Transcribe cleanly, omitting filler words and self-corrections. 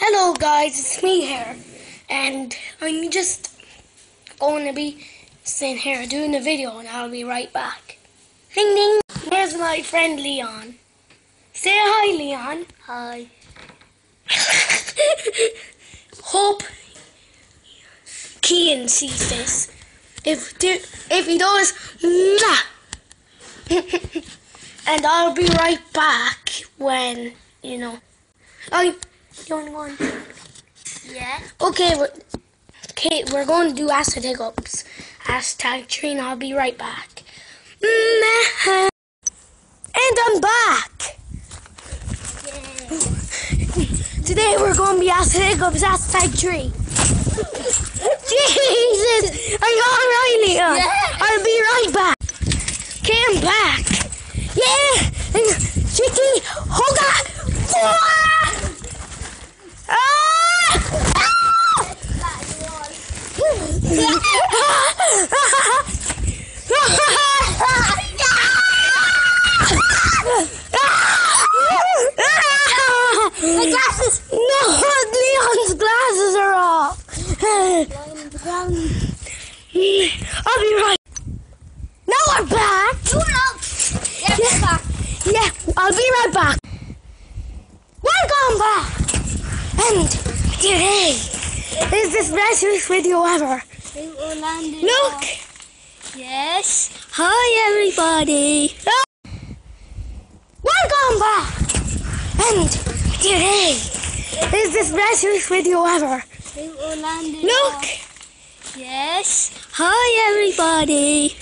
Hello guys, it's me here, and I'm just going to be sitting here doing a video, and I'll be right back. Ding ding! There's my friend Leon. Say hi, Leon. Hi. Hope Kian sees this. If he does, mwah! And I'll be right back when, you know. You want to go on? Yeah. Okay, we're going to do acid hiccups. #3, and I'll be right back. And I'm back. Yay. Today we're going to be acid hiccups #3. Jesus, are you alright, Leon? Yeah. I'll be right back. Okay, I'm back. Yeah, Chicky, Hoga. My glasses! No, Leon's glasses are off. I'll be right. Now we're back. Yeah, back. Yeah, I'll be right back. Welcome back. And today is the best video ever. Look. Yes. Hi everybody. Welcome back. And today is the best video ever. Look. Yes. Hi everybody.